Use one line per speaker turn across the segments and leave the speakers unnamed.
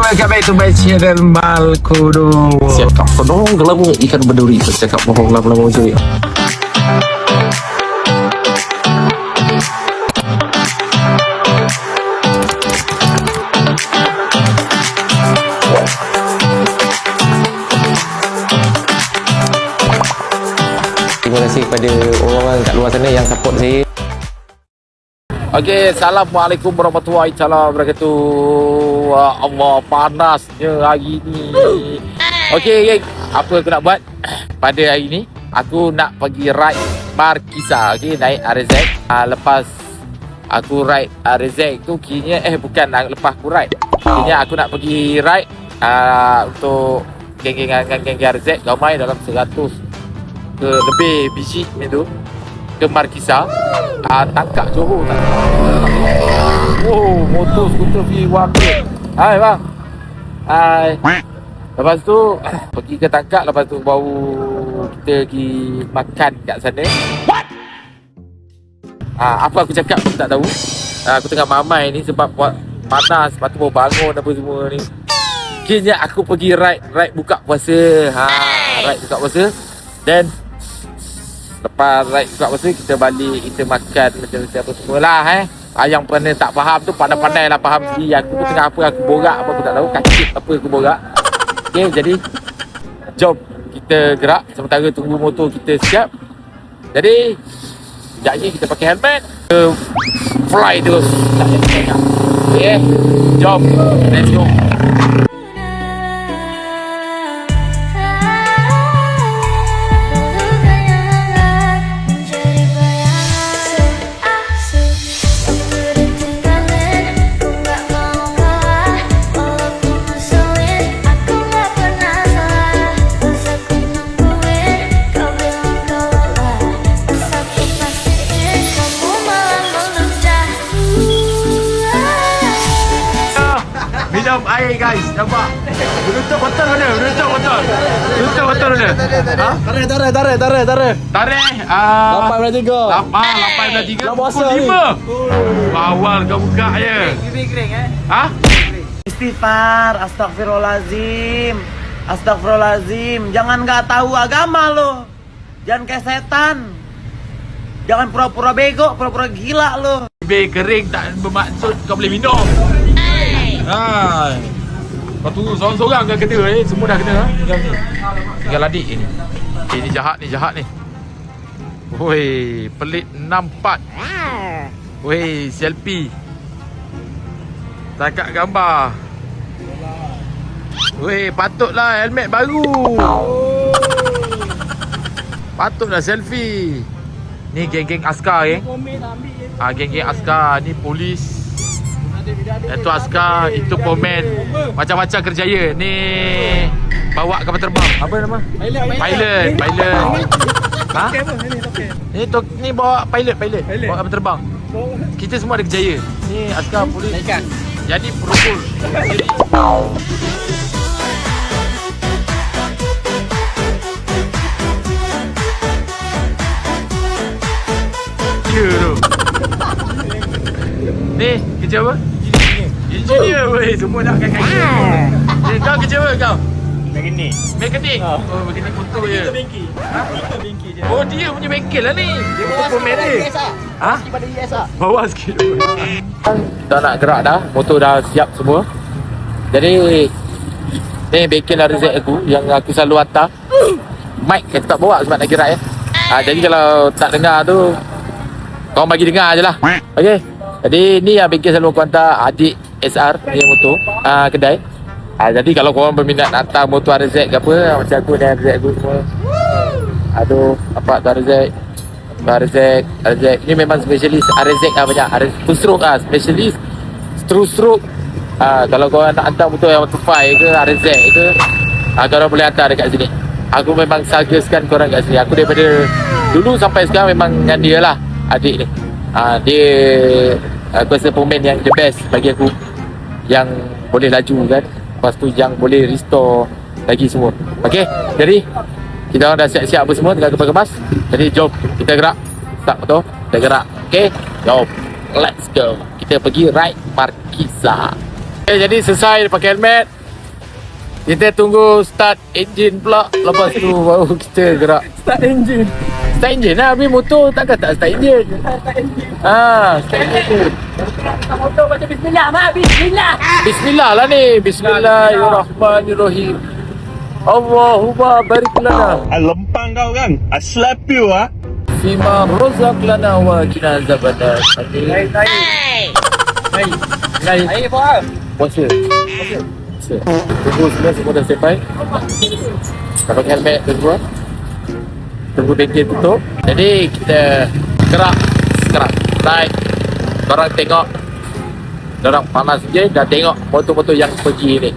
welcome back to my channel Malkodo.
Siap kau penolong gelabung ikan berduri. Bercakap bohong lama-lama mencuri. Terima kasih kepada orang-orang kat luar sana yang support saya. Okey, Assalamualaikum warahmatullahi wabarakatuh. Allah, panasnya hari ni. Okey, geng, apa aku nak buat pada hari ni? Aku nak pergi ride Markisa, okey, naik RZ. Lepas aku ride RZ tu kira bukan lepas aku ride. Kira aku nak pergi ride untuk geng-geng RZ ramai dalam 100 ke lebih biji itu ke Markisa. Tangkap Johor. Oh, motor skuter V1. Hai bang. Hai. Lepas tu pergi ke Tangkap, lepas tu baru kita pergi makan kat sana. What? Apa aku cakap aku tak tahu. Aku tengah mamai ni sebab buat panas, lepas tu baru bangun apa semua ni. Kira aku pergi ride buka puasa. Ride buka puasa. Dan lepas ride buka puasa kita balik, kita makan macam apa semualah Yang pernah tak faham tu pandai-pandai lah faham sendiri. Aku tu tengah apa aku borak apa aku tak tahu, kacip apa aku borak. Okay, jadi jom kita gerak sementara tunggu motor kita siap. Jadi sekejap lagi kita pakai helmet, kita fly terus. Okay, jom, let's go.
Minum air guys, nampak? Menutup botol mana? Menutup botol mana?
Tarik.
Tarik
8.3.
8.3
Dah puasa
pukul
ni.
5. Awal kau buka je.
Istighfar, astagfirullahalazim. Jangan nggak tahu agama lo. Jangan kayak setan. Jangan pura-pura bego, pura-pura gila lo.
Bibir kering tak bermaksud kau boleh minum. Kau tunggu seorang-seorang kan kena semua dah kena. Tinggal adik ni. Ni jahat ni. Woi, pelit 64. Woi, selfie. Tangkap gambar. Woi, patutlah helmet baru. Patutlah selfie. Ni geng-geng askar geng-geng askar, ni polis. Itu askar, itu pomen, macam-macam kerjaya. Ni bawa kapal terbang. Apa nama? Pilot. Ni bawa pilot. Bawa kapal terbang. Kita semua ada kerjaya. Ni askar, polis. Jadi perukul. Ni kerja apa? Engineer weh, semua nak kaki. Kau kerja apa kau? Mekanik. Oh, mekanik motor je. Oh, dia punya bengkel lah ni. Dia pemain dia. Bawa sikit. Dah nak gerak dah, motor dah siap semua. Jadi ni bengkel RZ aku yang aku selalu hantar. Mic aku tak bawa sebab nak gerak jadi kalau tak dengar tu korang bagi dengar je lah. Okay. Jadi ni bengkel selalu aku hantar adik SR dia motor kedai. Jadi kalau korang berminat nak hantar motor RZ ke apa, macam aku dan RZ aku semua. Aduh, apa tu RZ ni memang spesialis RZ banyak. Two stroke spesialis two stroke. Kalau korang nak hantar motor yang 125 ke RZ ke, korang boleh hantar dekat sini. Aku memang suggestkan korang kat sini. Aku daripada dulu sampai sekarang memang dengan dia lah, adik ni. Dia aku rasa pemain yang the best bagi aku, yang boleh laju kan, lepas tu yang boleh restore lagi semua. Okay, jadi kita orang dah siap-siap apa semua, tinggal kemas. Jadi jom kita gerak. Start motor, kita gerak. Okay, jom, let's go. Kita pergi ride Markisa. Okay, jadi selesai pakai helmet,
Kita tunggu start enjin pula. Lepas tu baru kita gerak.
Start engine.
Start enjin lah. Habis motor takkan tak start enjin. Start enjin.
Motor baca bismillah, mak. Bismillah.
Bismillah lah ni. Bismillahirrahmanirrahim. Allahumma barik lana
Lempang kau kan? I slap you ah.
fima rozak lana wa qina azabannar. Amin.
Air apa?
Puasa. Tunggu semua dah sampai. Dah pakai helmet tu semua. Tunggu bengkel tutup. Jadi kita gerak. Right. Korang tengok. Korang panas je dah tengok motor-motor yang pergi ni.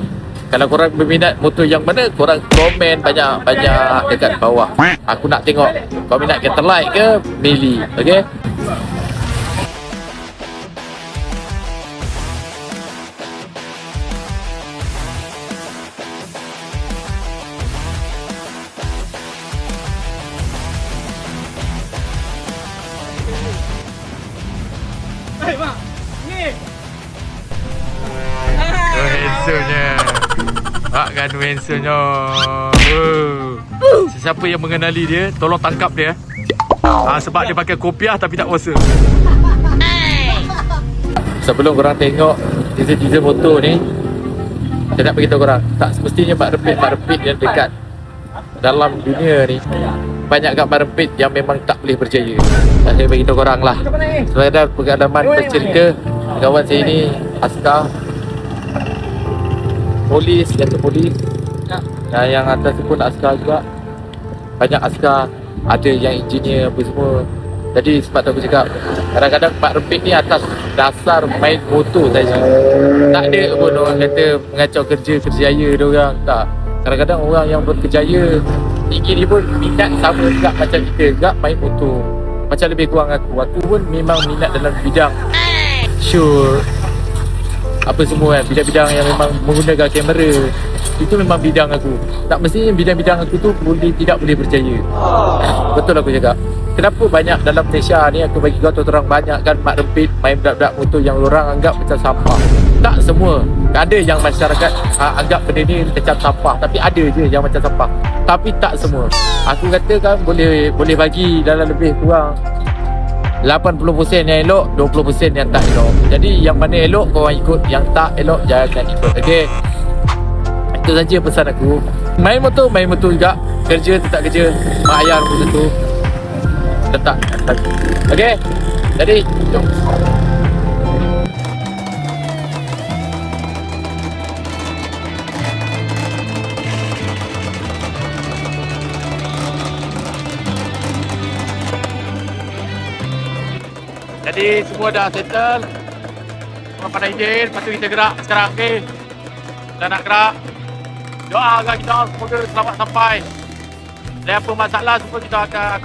Kalau korang berminat motor yang mana, korang komen banyak-banyak dekat bawah. Aku nak tengok kau minat Caterlight ke Mili. Okay?
Hei, mak. Ni.
Handsome-nya. Kan handsome-nya. Sesiapa yang mengenali dia, tolong tangkap dia. Sebab dia pakai kopiah tapi tak puasa.
Sebelum korang tengok teaser-teaser motor ni, saya nak beritahu korang, tak semestinya mak rempit yang dekat dalam dunia ni banyak kat mak rempit yang memang tak boleh berjaya. Tak saya beritahu korang lah. Sebab ada pengalaman bercerita kawan saya ni askar polis, yang atas tu pun askar juga. Banyak askar, ada yang engineer apa semua. Jadi sebab tu aku cakap, kadang-kadang mak rempit ni atas dasar main motor saja. Tak ada pun orang kata mengacau kerjaya dia orang. Tak. Kadang-kadang orang yang berkejaya tinggi ni pun minat sama juga macam kita juga main motor. Macam lebih kurang aku pun memang minat dalam bidang shoot apa semua kan, bidang-bidang yang memang menggunakan kamera. Itu memang bidang aku. Tak mestinya bidang-bidang aku tu tidak boleh berjaya. Betul aku cakap. Kenapa banyak dalam Malaysia ni, aku bagi kau terang, banyak kan mak rempit main budak-budak motor yang orang anggap macam sampah. Tak semua. Ada yang masyarakat anggap benda ni macam sampah, tapi ada je yang macam sampah. Tapi tak semua. Aku kata kan boleh bagi dalam lebih kurang 80% yang elok, 20% yang tak elok. Jadi yang mana elok korang ikut, yang tak elok jangan ikut. Okey. Itu saja pesan aku. Main motor juga. Kerja tetap kerja. Mak ayah pun tentu letak. Okey. Jadi jom.
Jadi semua dah settle. Semua pada izin. Lepas tu kita gerak sekarang. Okay. Kita nak gerak. Doakan kita semoga selamat sampai. Dan apa masalah semua aku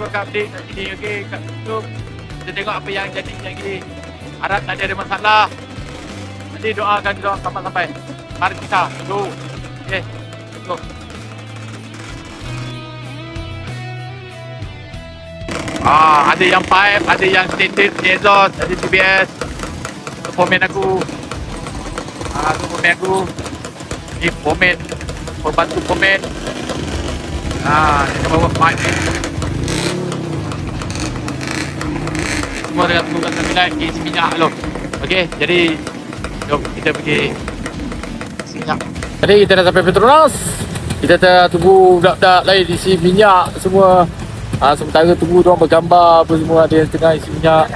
akan update kat sini. Okay. Kat YouTube. Kita tengok apa yang jadi yang gini. Harap tak ada masalah. Jadi doakan kita selamat sampai. Mari kita. Go. Okay. Go. Ada yang pipe, ada yang standard exhaust, ada TBS. Itu format aku. Itu format aku. Ni format, pembantu format. Kita bawa pipe ni. Semua dengan tunggu sembilan isi minyak lo. Okey, jadi jom kita pergi isi minyak.
Jadi kita dah sampai Petronas. Kita dah tunggu budak-budak lain isi minyak semua. Sementara tunggu diorang bergambar apa semua, ada yang tengah isi minyak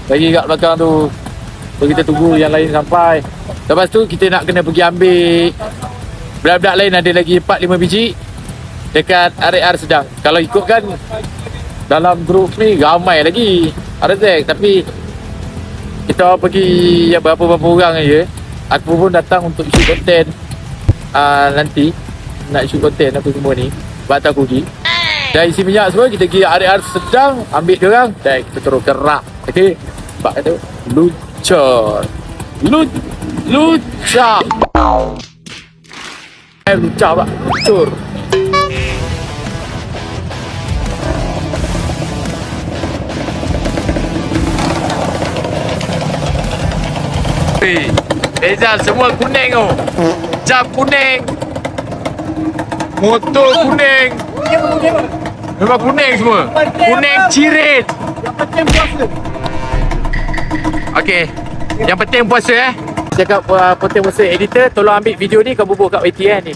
lagi kat belakang tu. So kita tunggu yang lain sampai. Lepas tu kita nak kena pergi ambil budak-budak lain, ada lagi 4-5 biji dekat RR Sedang. Kalau ikutkan dalam grup ni ramai lagi RZ, tapi kita pergi berapa-berapa orang aja. Aku pun datang untuk shoot konten nanti. Nak shoot konten apa semua ni, buat aku pergi. Dah isi minyak semua, kita pergi RR Sedang, ambil dia orang, dan kita terus gerak. Okey. Sebab kata luncur. Lucah. Lucah pak, luncur.
Rizal semua kuning tu. Jam kuning. Motor kuning. Memang kuning semua. Kuning cirit.
Yang penting puasa.
Okey. Yang penting puasa
Cakap penting masa editor, tolong ambil video ni kau bubuh kat YT ni.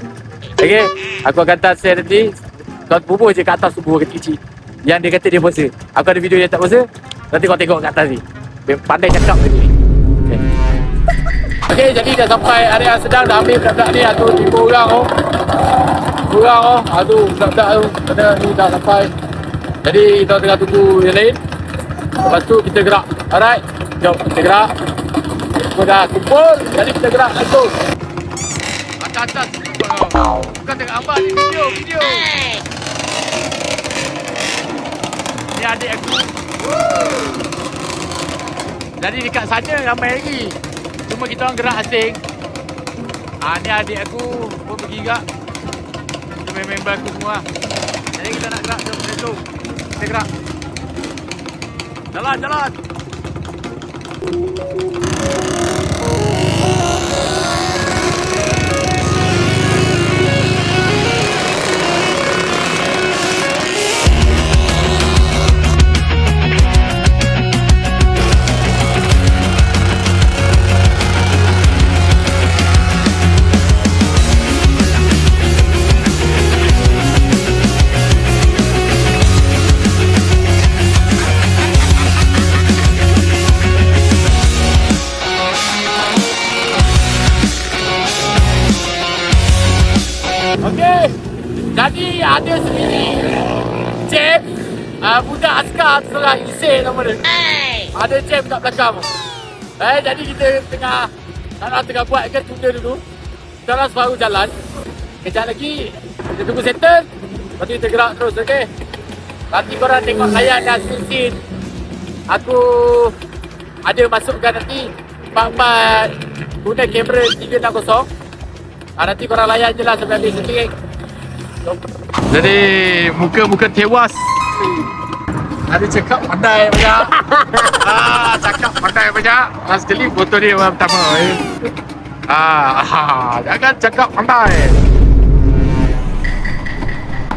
Okay, aku akan hantar share nanti. Kau bubuh je kat atas tu, bubuh kecil-kecil. Yang dia kata dia puasa. Aku ada video dia tak puasa. Nanti kau tengok kat atas ni. Dia pandai cakap tadi. Okay, jadi dah sampai area sedang, dah ambil budak-budak ni. Aduh, 5 orang oh. Kurang oh. Aduh, budak-budak tu. Kena ni dah sampai. Jadi kita tengah tunggu yang lain. Lepas tu kita gerak. Alright, jom kita gerak. Kita dah kumpul, jadi kita gerak langsung.
atas-atas bukan tengok abang ni video. Ni adik aku. Jadi dekat sana ramai lagi. Cuma kita orang gerak asing. Ni adik aku pun pergi juga. Kita member aku semua. Jadi kita nak gerak dulu. Kita gerak. Jalan. Okey, jadi ada sendiri jam budak askar tu lah, Isay nama dia. Ada jam kat belakang. Jadi kita tengah buat kan, tunda dulu. Kita orang baru jalan. Kejap lagi kita tunggu settle. Lepas tu kita gerak terus, okey. Nanti korang tengok layan dah scene. Aku ada masukkan nanti Mak guna kamera 360. Nanti korang layan je lah sampai habis sekali. Jadi muka-muka tewas. Ada cakap pandai banyak. Cakap pandai banyak. Last sekali foto dia yang pertama. Jangan cakap pandai.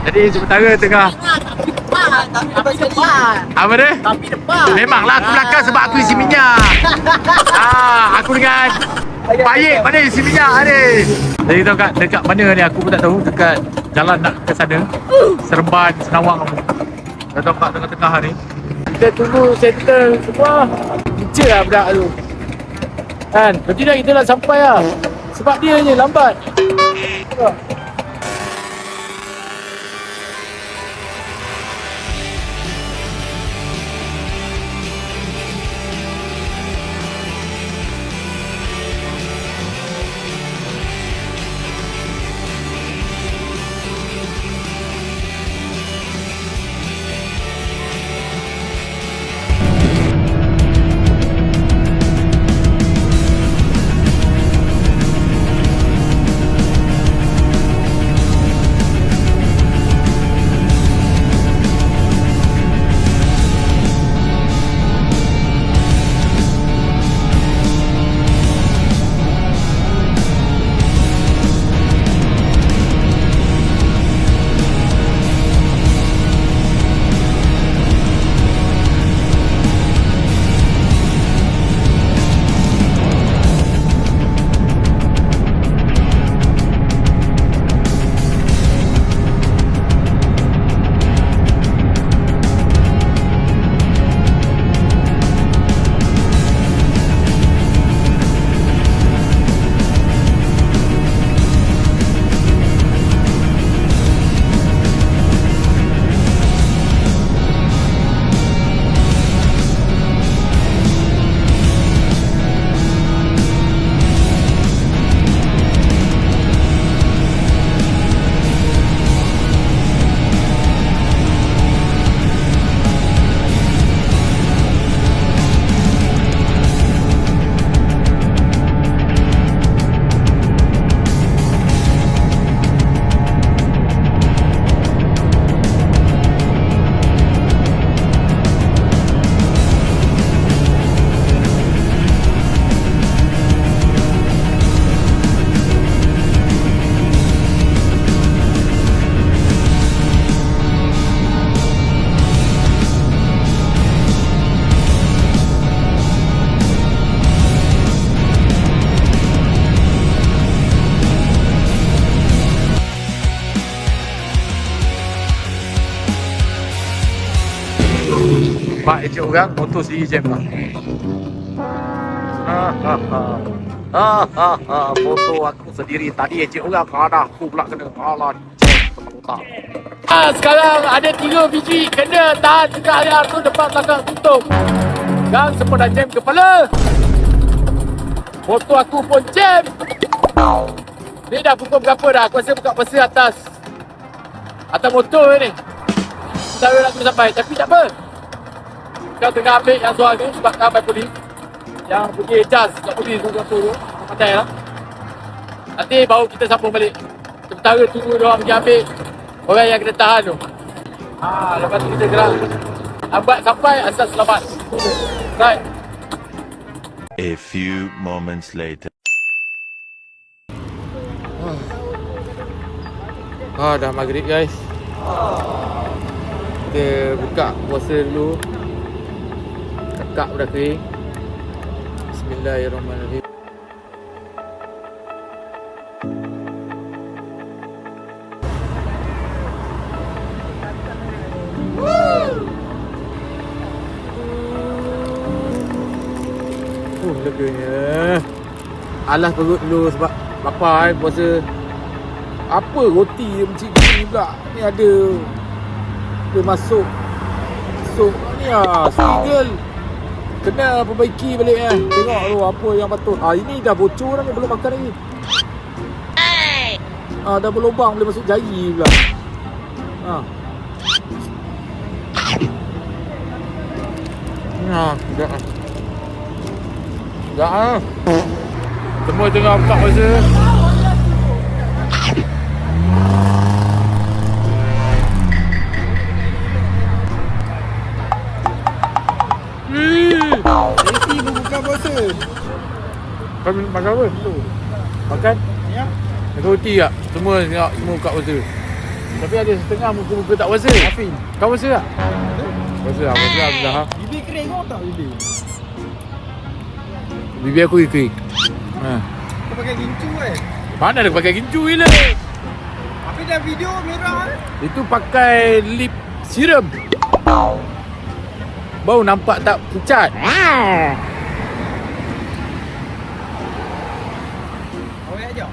Jadi sementara tengah
Tapi depan.
apa dia?
Tapi depan.
Memanglah aku belakang sebab aku isi minyak. Aku dengan Baik mana isi minyak ni. Jadi tahu dekat mana ni aku pun tak tahu. Dekat jalan nak ke sana. Seremban, Senawang kamu. Dah tahu kat tengah-tengah ni.
Kita tunggu settle semua. Kecil lah budak tu. Kan? Berarti dah kita nak sampai lah. Sebab dia je lambat.
Mak ejek orang, motor sendiri jam lah. Foto aku sendiri tadi ejek orang kalah, aku pula kena kalah jam kepala otak. Sekarang ada 3 biji kena tahan dekat area tu depan belakang tutup. Gang semua dah jam kepala. Foto aku pun jam. Ni dah pukul berapa dah? Aku rasa buka pasir atas motor ni. Tak nak kena sampai, tapi tak apa. Kau tengah ambil yang soal ni sebab kau ambil polis. Yang pergi jas kat polis tu. Pandai lah. Nanti baru kita sambung balik. Sementara tunggu diorang pergi ambil orang yang kena tahan tu. Lepas tu kita gerak. Lambat sampai asal selamat. Right.
A few moments later.
Dah maghrib guys. Kita buka puasa dulu. Kakak dah kering. Bismillahirrahmanirrahim. Leganya. Alas perut dulu sebab lapar puasa. Apa roti dia macam ni pula. Ni ada masuk ni single. Kena perbaiki balik Tengok tu apa yang patut. Ini dah bocor dah ni, belum makan lagi. Dah berlubang boleh masuk jari pula. Dah. Semua tengah buka puasa.
Isi pun buka puasa.
Kau makan apa? Makan?
Ya.
Makan roti tak? Semua tengok, semua buka puasa. Tapi ada setengah muka-muka tak puasa.
Afin.
Kau puasa tak? Puasa lah, Alhamdulillah.
Bibir kering kau tak bibir?
Bibir aku kering.
Kau pakai gincu
Mana ada pakai gincu gila?
Tapi dah video merah
Itu pakai lip serum. Bau nampak tak pucat.
Awak aja.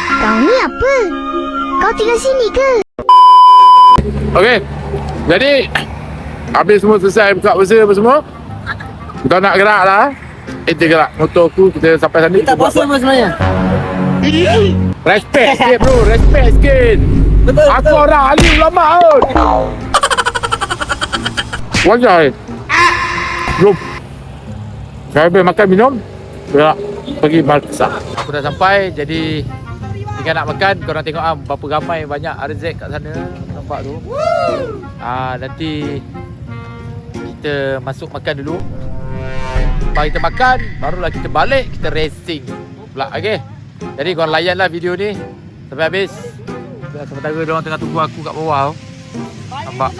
Kau ni apa? Kau tinggal sini ke?
Okey. Jadi habis semua selesai buka puasa apa semua. Kita nak gerak lah. Kita gerak motor aku, kita sampai sana.
Kita puasa apa sebenarnya?
Respect sikit bro, respect sikit.
Betul.
Aku orang alim ulama kot. Wajar. Jom. Saya habis makan minum, gerak pergi Malkesa. Aku dah sampai, jadi tinggal nak makan. Korang tengok berapa ramai banyak RZ kat sana. Nampak tu. Nanti kita masuk makan dulu. Lepas kita makan, barulah kita balik, kita racing pula. Okay. Jadi korang layanlah video ni sampai habis. Sementara diorang tengah tunggu aku kat bawah tu. Nampak?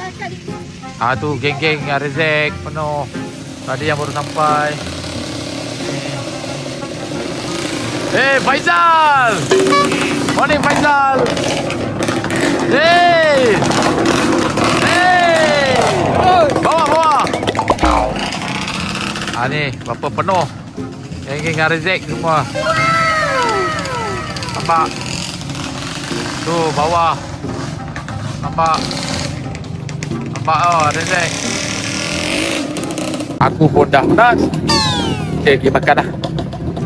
Tu geng-geng Rezek penuh. Tadi yang baru sampai. Hey Faizal! Morning Faizal! Hey! Hey! Bawa! Ni berapa penuh. Geng-geng Rezek semua. Nampak? Tu bawah. Nampak Rezek. Aku pun dah nas. Okay, pergi makan dah.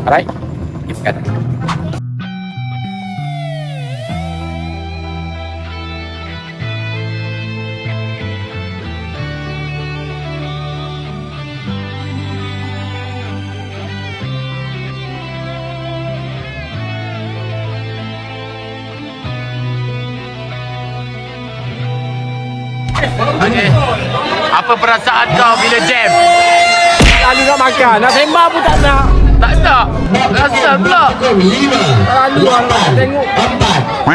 Alright, pergi makan. Okay. Apa perasaan kau bila jam?
Lalu nak makan, nak sembang pun tak nak.
Tak nak. Asal pula.
Lalu nak tengok.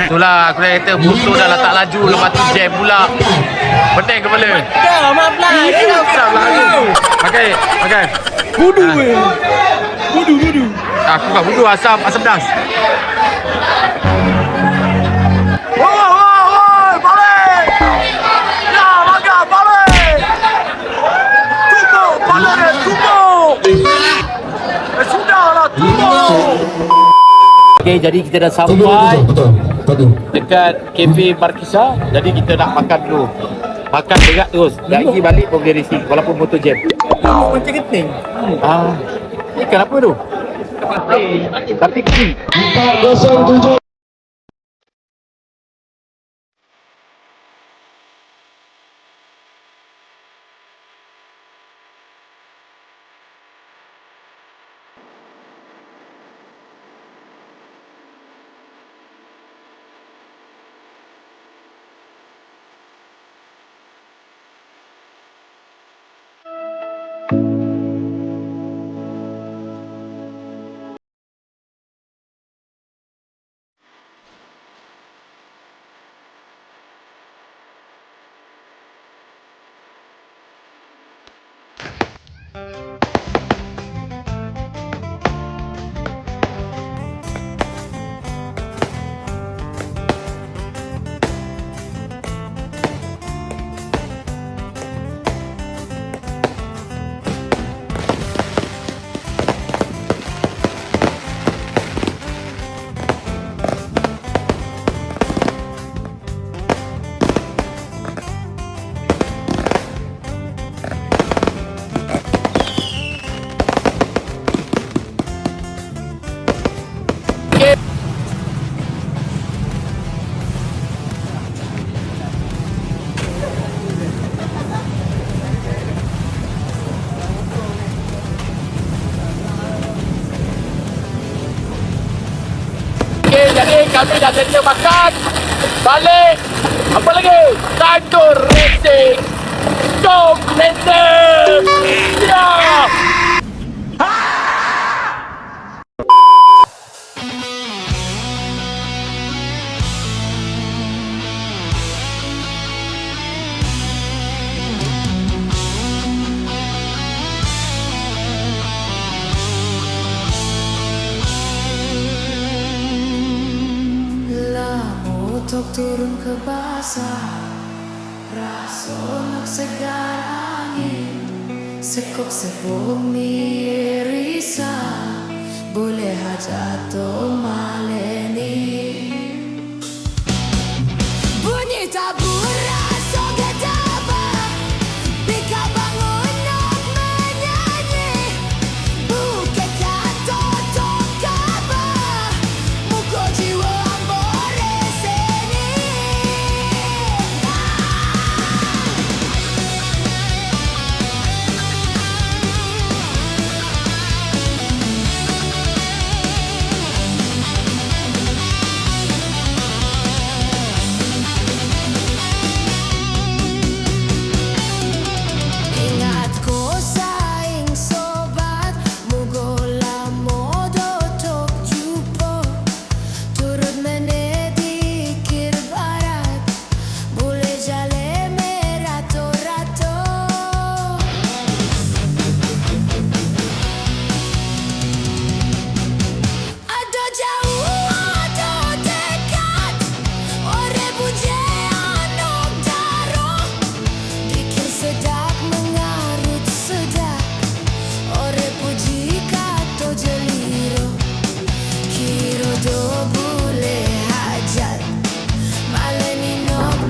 Itulah aku dah kata motor dah tak laju, lepas tu jam pula. Pening kepala.
Dah, maaf lah.
Asal lalu. Makan.
Budu Budu.
Aku kat budu asam pedas. Balik! Ya, makan balik!
Okay, jadi kita dah sampai dekat Cafe Markisa. Jadi kita nak makan dulu. Makan berat terus. Tak pergi balik pun boleh racing walaupun motor jam.
Macam keting.
Ikan apa tu? Tapi kecil. Okay, jadi kami dah sedia makan. Balik. Apa lagi? Time to racing. Jom racing. Ya.
Untuk turun ke basah, rasonok segar angin, sekok sebumi risau, boleh jatuh maleni. Bunyi tabura soget tabah, bika bangun nak menyanyi, bukit kato tok kabah, muka jiwa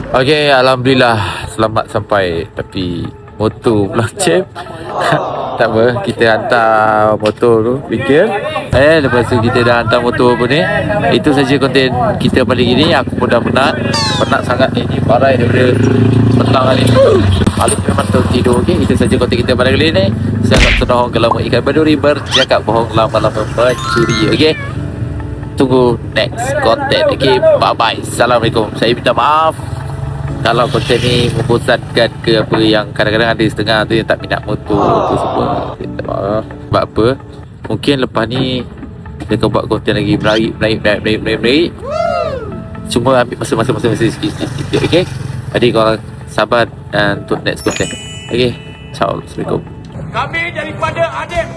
Okay, Alhamdulillah selamat sampai. Tapi motor pula jam. Tak apa, kita hantar motor tu fikir. Lepas tu kita dah hantar motor pun ni. Itu saja konten kita balik ini. Aku pun dah penat sangat ni. Parai daripada petang hari ni. Balik memang tidur. Okay, itu saja konten kita pada kali ni. Siap senohong kalau mau ikan baduri, bercakap bohong lama-lama mencuri. Okay, tunggu next konten. Okay, bye-bye. Assalamualaikum. Saya minta maaf kalau konten ni membosankan ke apa, yang kadang-kadang ada setengah tu yang tak minat motor tu semua. Minta maaf. Sebab apa? Mungkin lepas ni dia akan buat konten lagi menarik. Cuma ambil masa sikit. Okay? Jadi korang sabar untuk next konten. Okay? Ciao. Assalamualaikum.
Kami daripada adik